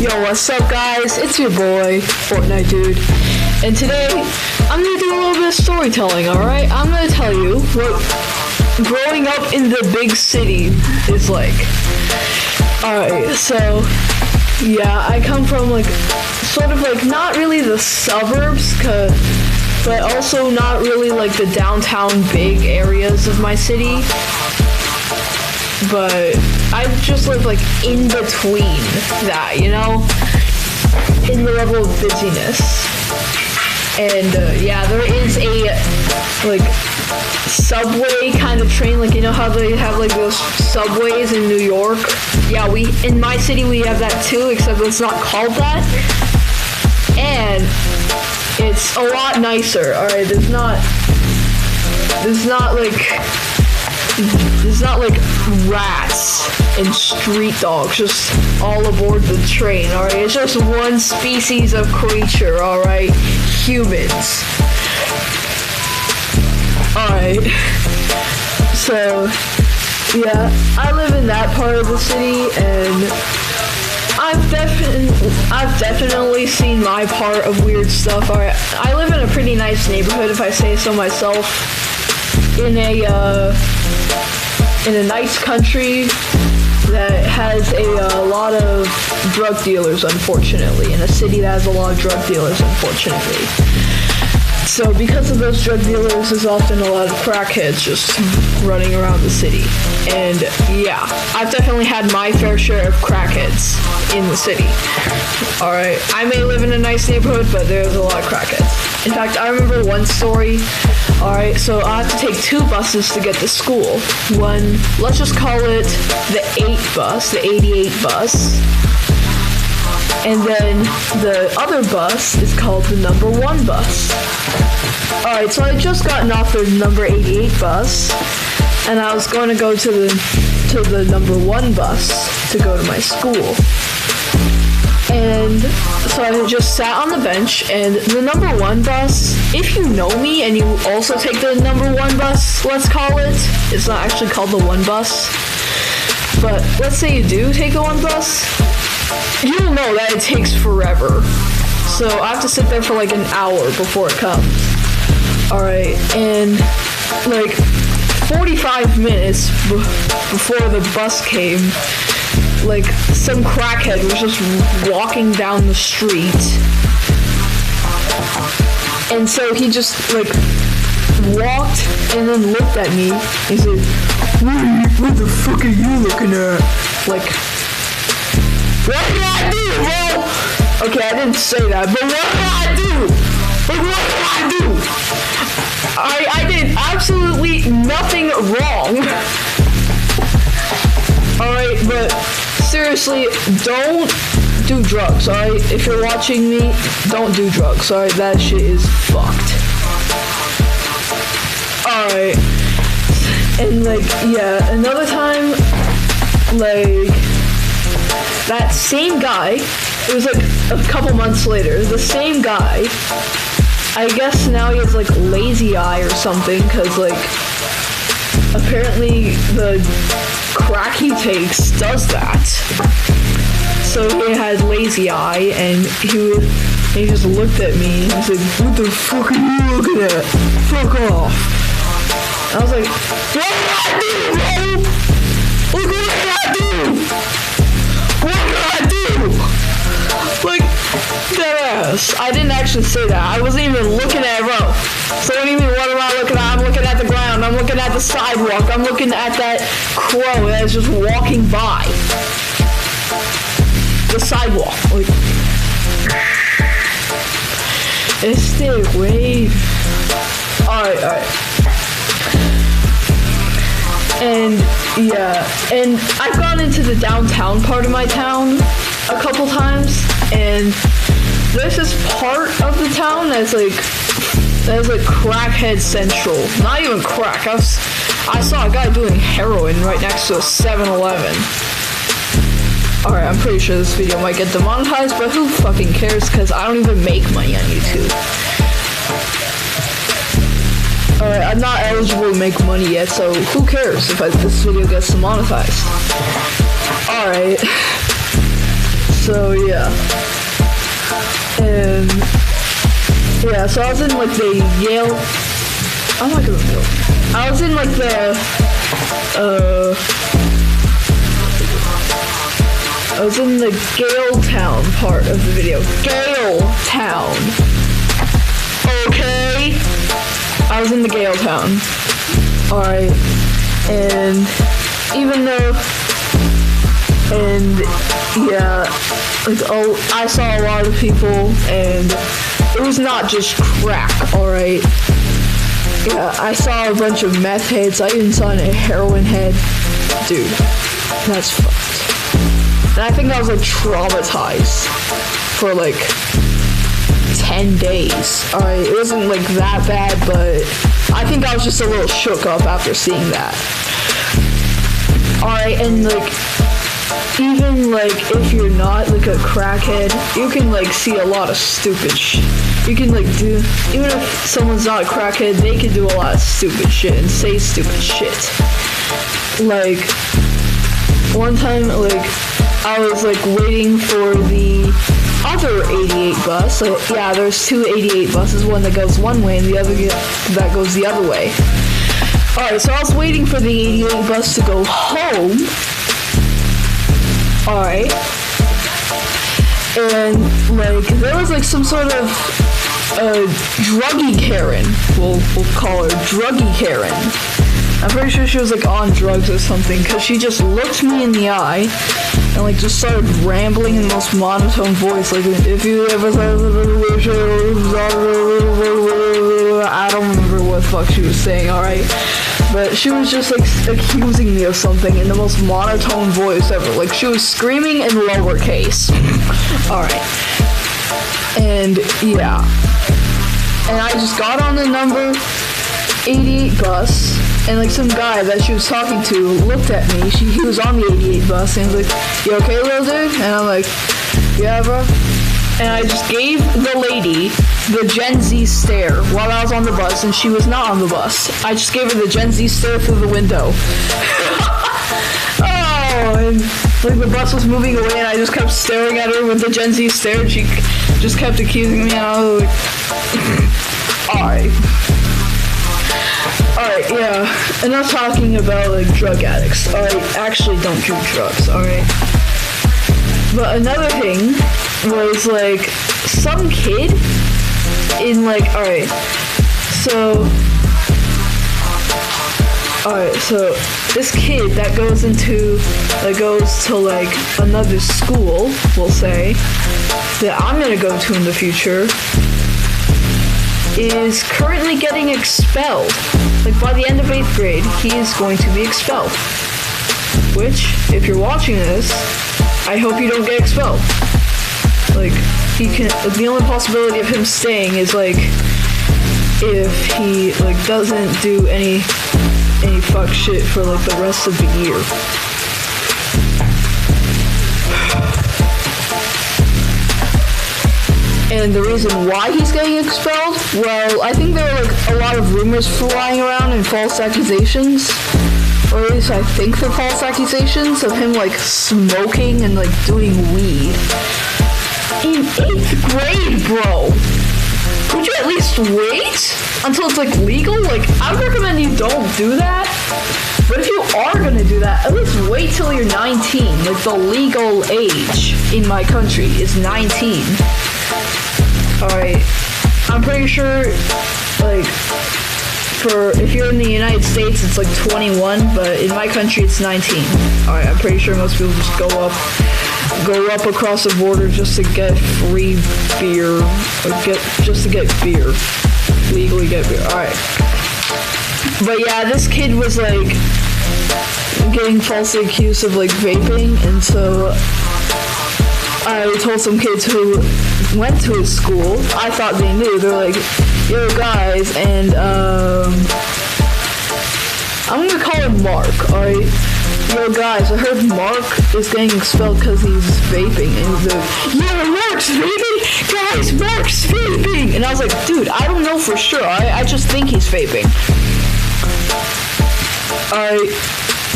Yo, what's up guys? It's your boy, Fortnite Dude. And today, I'm gonna do a little bit of storytelling, alright? I'm gonna tell you what growing up in the big city is like. Alright, so, yeah, I come from sort of not really the suburbs, but also not really the downtown big areas of my city. But I just live in between that, you know, in the level of busyness. And yeah, there is a subway kind of train, you know how they have those subways in New York? Yeah, in my city we have that too, except it's not called that. And it's a lot nicer. Alright, there's not rats and street dogs just all aboard the train, alright? It's just one species of creature, alright? Humans. Alright. So, yeah, I live in that part of the city, and I've definitely seen my part of weird stuff. Alright, I live in a pretty nice neighborhood, if I say so myself, in a nice country that has a lot of drug dealers, unfortunately, in a city that has a lot of drug dealers, unfortunately. So because of those drug dealers, there's often a lot of crackheads just running around the city. And yeah, I've definitely had my fair share of crackheads in the city. Alright, I may live in a nice neighborhood, but there's a lot of crackheads. In fact, I remember one story. Alright, so I have to take two buses to get to school. One, let's just call it the 8 bus, the 88 bus. And then the other bus is called the number 1 bus. Alright, so I had just gotten off the number 88 bus, and I was going to go to the number 1 bus to go to my school. And so I just sat on the bench, and the number 1 bus, if you know me and you also take the number 1 bus, let's call it, it's not actually called the 1 bus, but let's say you do take the 1 bus, you'll know that it takes forever. So I have to sit there for an hour before it comes. Alright, and 45 minutes before the bus came, some crackhead was just walking down the street. And so he just walked and then looked at me. He said, what the fuck are you looking at? What did I do, bro? Okay, I didn't say that, but what did I do? What did I do? I did absolutely nothing wrong. Alright, but seriously, don't do drugs, alright? If you're watching me, don't do drugs, alright? That shit is fucked. Alright. And yeah, another time, that same guy, it was a couple months later, the same guy, I guess now he has lazy eye or something, because apparently the crack he takes does that. So he had lazy eye, and he just looked at me and he said, what the fuck are you looking at? Fuck off. And I was like, what did I do, bro? Look what did I do? What did I do? Deadass. I didn't actually say that. I wasn't even looking at it, bro. So what do you mean, what am I looking at? I'm looking at the ground. I'm looking at the sidewalk. I'm looking at that crow that is just walking by the sidewalk. Stay away. Alright. And yeah, and I've gone into the downtown part of my town a couple times, and there's this part of the town that's crackhead central. Not even crack. I saw a guy doing heroin right next to a 7-Eleven. Alright, I'm pretty sure this video might get demonetized, but who fucking cares, because I don't even make money on YouTube. Alright, I'm not eligible to make money yet, so who cares if this video gets demonetized. Alright. So yeah. And yeah, so I was in like the Yale. I'm not gonna know. I was in like the I was in the Galetown part of the video. Galetown. Okay? I was in the Galetown. Alright. And even though, and yeah, like, oh, I saw a lot of people, and it was not just crack, alright? Yeah, I saw a bunch of meth heads. I even saw a heroin head. Dude, that's fucked. And I think I was like traumatized for like 10 days. Alright, it wasn't like that bad, but I think I was just a little shook up after seeing that. Alright, and like, even like if you're not like a crackhead, you can like see a lot of stupid shit. You can like do, even if someone's not a crackhead, they can do a lot of stupid shit and say stupid shit. Like, one time, like, I was like waiting for the other 88 bus. Like, yeah, there's two 88 buses, one that goes one way and the other that goes the other way. Alright, so I was waiting for the 88 bus to go home. Alright. And like there was like some sort of druggy Karen. We'll call her druggy Karen. I'm pretty sure she was like on drugs or something, because she just looked me in the eye and like just started rambling in the most monotone voice, like, if you ever I don't remember what the fuck she was saying, alright? But she was just like accusing me of something in the most monotone voice ever. Like she was screaming in lowercase. Alright. And yeah. And I just got on the number 88 bus, and like some guy that she was talking to looked at me. He was on the 88 bus and was like, "You okay, little dude?" And I'm like, "Yeah, bro." And I just gave the lady the Gen Z stare while I was on the bus, and she was not on the bus. I just gave her the Gen Z stare through the window. Oh, and like the bus was moving away, and I just kept staring at her with the Gen Z stare, and she just kept accusing me, and I was like, alright. Alright, yeah. Enough talking about like drug addicts. Alright, actually don't do drugs, alright? But another thing was like some kid in like, alright, so this kid that goes to like another school, we'll say, that I'm gonna go to in the future, is currently getting expelled. Like by the end of 8th grade, he is going to be expelled. Which, if you're watching this, I hope you don't get expelled. Like, the only possibility of him staying is like if he like doesn't do any fuck shit for like the rest of the year. And the reason why he's getting expelled, well, I think there are like a lot of rumors flying around and false accusations, or at least I think they're false accusations of him like smoking and like doing weed in 8th grade, bro. Could you at least wait until it's like legal? Like, I would recommend you don't do that. But if you are gonna do that, at least wait till you're 19. Like, the legal age in my country is 19. Alright, I'm pretty sure, like, if you're in the United States, it's like 21, but in my country, it's 19. Alright, I'm pretty sure most people just go up across the border just to get free beer, just to get beer, legally get beer. Alright. But yeah, this kid was like getting falsely accused of like vaping, and so I told some kids who went to his school, I thought they knew, they're like, yo guys, and I'm gonna call him Mark, alright? Yo guys, I heard Mark is getting expelled because he's vaping, and he's like, yeah, Mark's vaping? Guys, Mark's vaping! And I was like, dude, I don't know for sure, I just think he's vaping. Alright,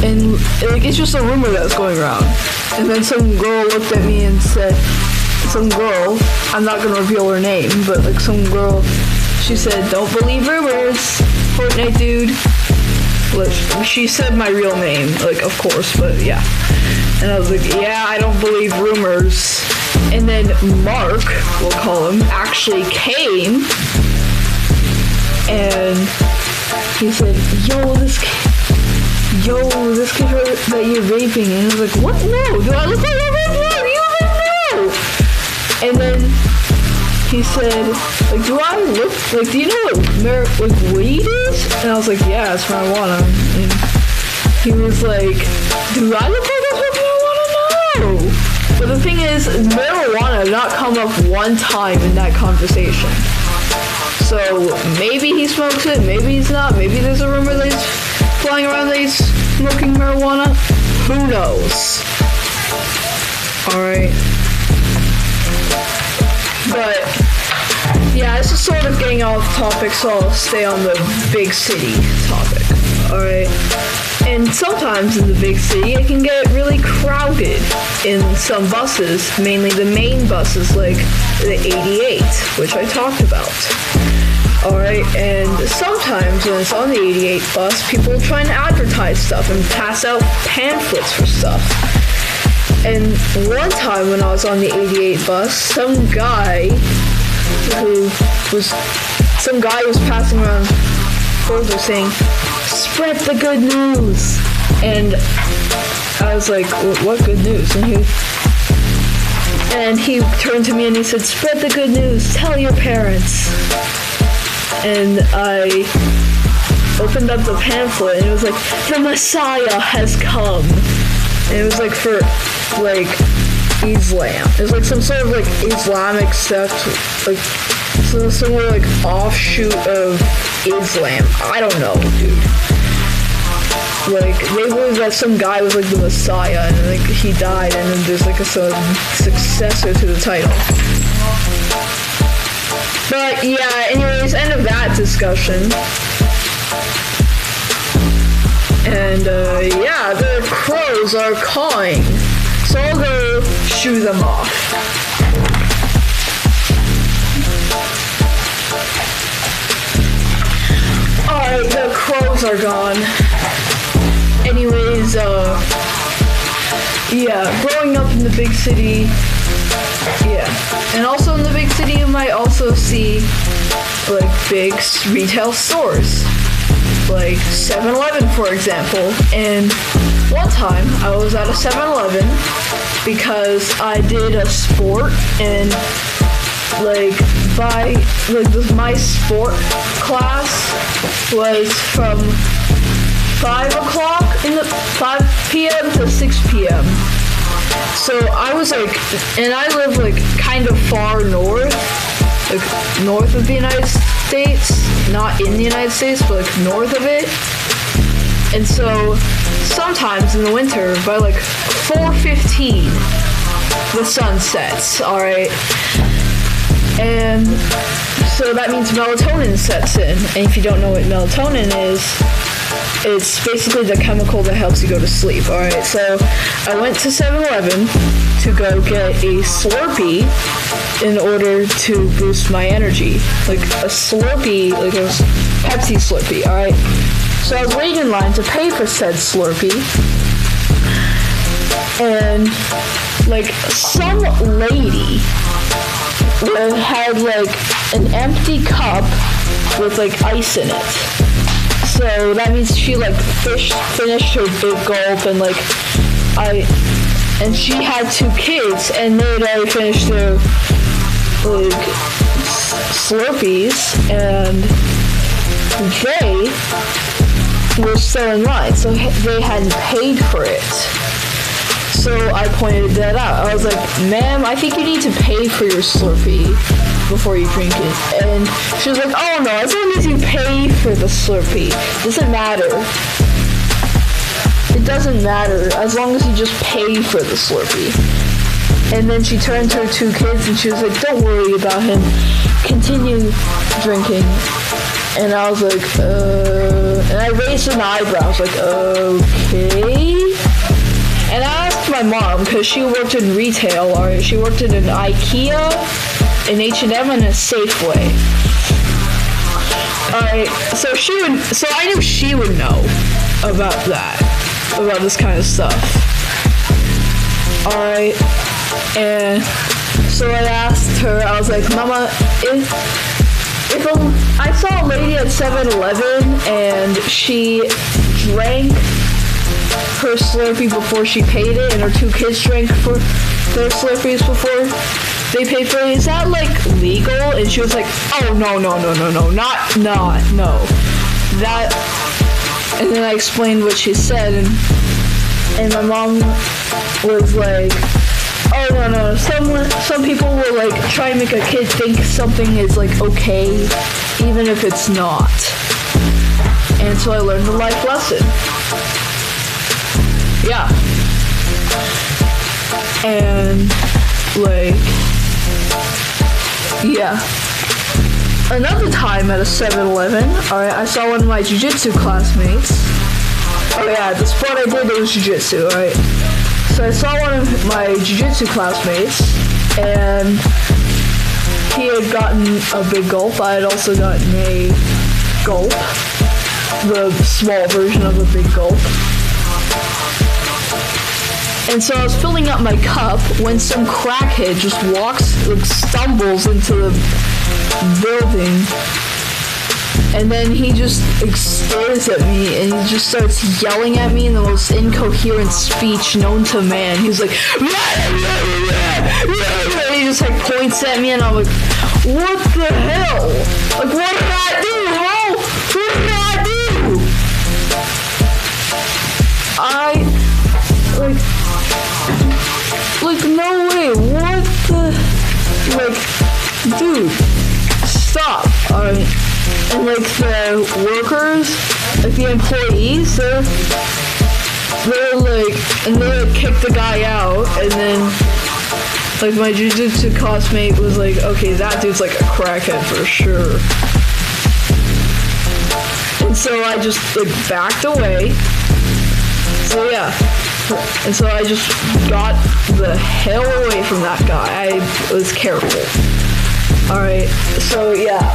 And like, it's just a rumor that's going around. And then some girl looked at me and said, some girl, I'm not gonna reveal her name, but like some girl, she said, don't believe rumors, Fortnite dude. Like, she said my real name, like, of course, but yeah. And I was like, yeah, I don't believe rumors. And then Mark, we'll call him, actually came, and he said, yo, this kid heard that you're vaping. And I was like, what? No, do I look like I'm vaping? You don't know. And then he said, like, do I look, like, do you know what weed is? And I was like, yeah, it's marijuana. And he was like, do I look like I smoke marijuana? No. But the thing is, marijuana did not come up one time in that conversation. So maybe he smokes it, maybe he's not, maybe there's a rumor that he's flying around that he's smoking marijuana. Who knows? Alright. But yeah, this is sort of getting off topic, so I'll stay on the big city topic. Alright. And sometimes in the big city, it can get really crowded in some buses, mainly the main buses like the 88, which I talked about. Alright, and sometimes when it's on the 88 bus, people are trying to advertise stuff and pass out pamphlets for stuff. And one time when I was on the 88 bus, some guy was passing around folders saying, spread the good news. And I was like, what good news? And he turned to me and he said, spread the good news, tell your parents. And I opened up the pamphlet and it was like, the Messiah has come. And it was like for like Islam. It was like some sort of like Islamic sect, like some sort of like offshoot of Islam. I don't know, dude. Like, they believe that some guy was like the Messiah and like he died and then there's like a successor to the title. But yeah, anyways, end of that discussion. And yeah, the crows are cawing. So I'll go shoo them off. Alright, the crows are gone. Anyways, yeah, growing up in the big city, yeah. And also in the big city, you might also see, like, big retail stores. Like 7-Eleven, for example. And one time, I was at a 7-Eleven because I did a sport and, like, my sport class was from 5 p.m. to 6 p.m. So I was like, and I live like kind of far north, like north of the United States, not in the United States, but like north of it. And so sometimes in the winter, by like 4:15, the sun sets, alright? And so that means melatonin sets in. And if you don't know what melatonin is, it's basically the chemical that helps you go to sleep, alright? So I went to 7-Eleven to go get a Slurpee in order to boost my energy. Like a Slurpee, like a Pepsi Slurpee, alright? So I was waiting in line to pay for said Slurpee. And like some lady had like an empty cup with like ice in it. So that means she like finished her big gulp and she had 2 kids and they had already finished their like Slurpees and they were still in line, so they hadn't paid for it. So I pointed that out. I was like, ma'am, I think you need to pay for your Slurpee before you drink it. And she was like, oh no, as long as you pay for the Slurpee, doesn't matter. It doesn't matter, as long as you just pay for the Slurpee. And then she turned to her 2 kids and she was like, don't worry about him, continue drinking. And I was like, and I raised an eyebrow. I was like, okay. And I asked my mom, because she worked in retail, or she worked in an IKEA, an H&M, and a Safeway. Alright, so I knew she would know about this kind of stuff. Alright, and so I asked her, I was like, Mama, I saw a lady at 7-Eleven and she drank her Slurpee before she paid it, and her 2 kids drank for their Slurpees before they paid for it. Is that like legal? And she was like, oh no, that. And then I explained what she said, and my mom was like, oh no, some people will like try and make a kid think something is like okay, even if it's not. And so I learned a life lesson. Yeah. And like, yeah. Another time at a 7-Eleven, alright, I saw one of my jiu-jitsu classmates. Oh yeah, the sport I did was jiu-jitsu, alright. So I saw one of my jiu-jitsu classmates, and he had gotten a big gulp. I had also gotten a gulp, the small version of a big gulp. And so I was filling up my cup when some crackhead just stumbles into the building, and then he just stares at me, and he just starts yelling at me in the most incoherent speech known to man. He's like, and he just like points at me, and I'm like, what the hell? Like, what did I do, bro? What did I do? Like, no way, what the, like, dude, stop, alright. And like the workers, like the employees, they're like, and they like kicked the guy out, and then like my jiu-jitsu classmate was like, okay, that dude's like a crackhead for sure. And so I just like backed away. So yeah. And so I just got the hell away from that guy. I was careful. Alright, so yeah,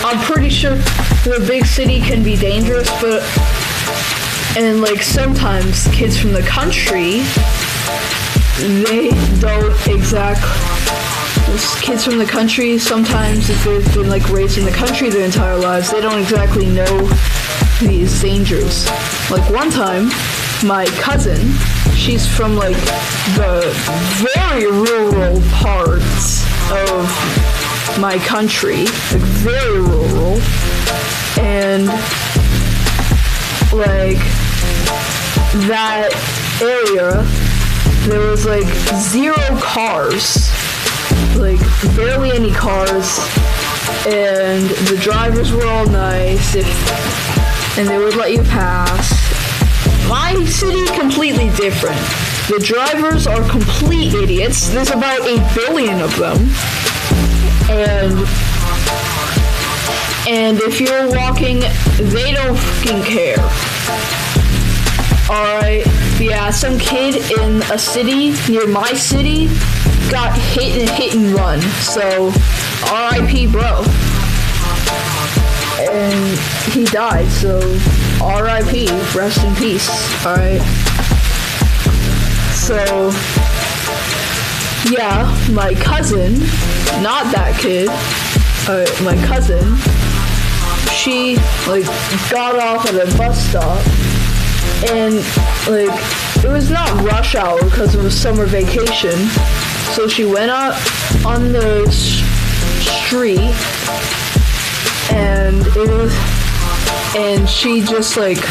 I'm pretty sure the big city can be dangerous, and like sometimes kids from the country, they don't exactly, kids from the country, sometimes if they've been like raised in the country their entire lives, they don't exactly know these dangers. Like one time, my cousin, she's from like the very rural parts of my country, like very rural, and like that area, there was like 0 cars, like barely any cars, and the drivers were all nice, and they would let you pass. My city, completely different. The drivers are complete idiots. There's about 8 billion of them. And if you're walking, they don't fucking care. Alright, yeah, some kid in a city, near my city, got hit in a hit and run, so R.I.P. bro. And he died, so R.I.P., rest in peace, alright? So, yeah, my cousin, not that kid, my cousin, she, like, got off at a bus stop, and, like, it was not rush hour because it was summer vacation, so she went out on the street, and she just, like,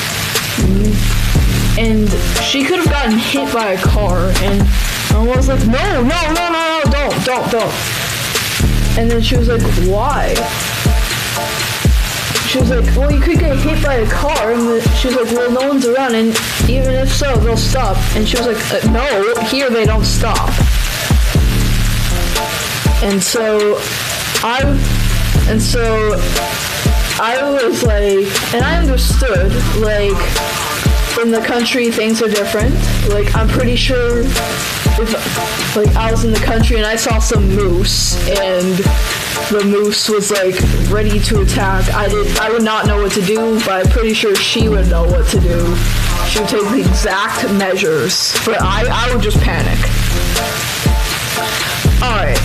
and she could have gotten hit by a car, and I was like, no, don't. And then she was like, why? She was like, well, you could get hit by a car, and she was like, well, no one's around, and even if so, they'll stop. And she was like, no, here they don't stop. And so I was like, and I understood, like, in the country things are different. Like, I'm pretty sure if, like, I was in the country and I saw some moose, and the moose was, like, ready to attack, I would not know what to do, but I'm pretty sure she would know what to do. She would take the exact measures, but I would just panic. Alright.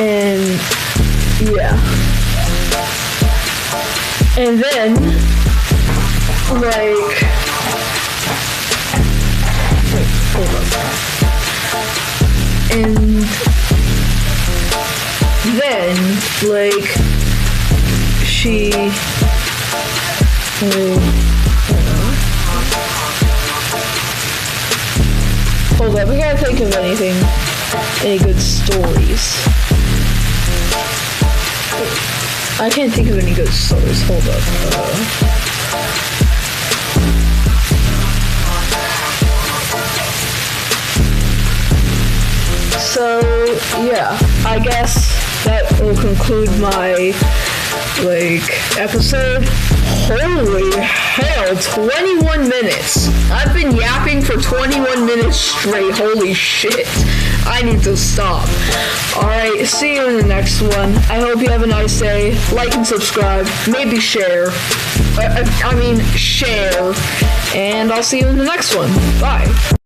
And yeah. And then, like, wait, hold up. And then, like, she, hold up, we gotta think of any good stories. I can't think of any good stories. Hold up. So, yeah, I guess that will conclude my, like, episode. Holy hell, 21 minutes. I've been yapping for 21 minutes straight. Holy shit. I need to stop. Alright, see you in the next one. I hope you have a nice day. Like and subscribe. Maybe share. Share. And I'll see you in the next one. Bye.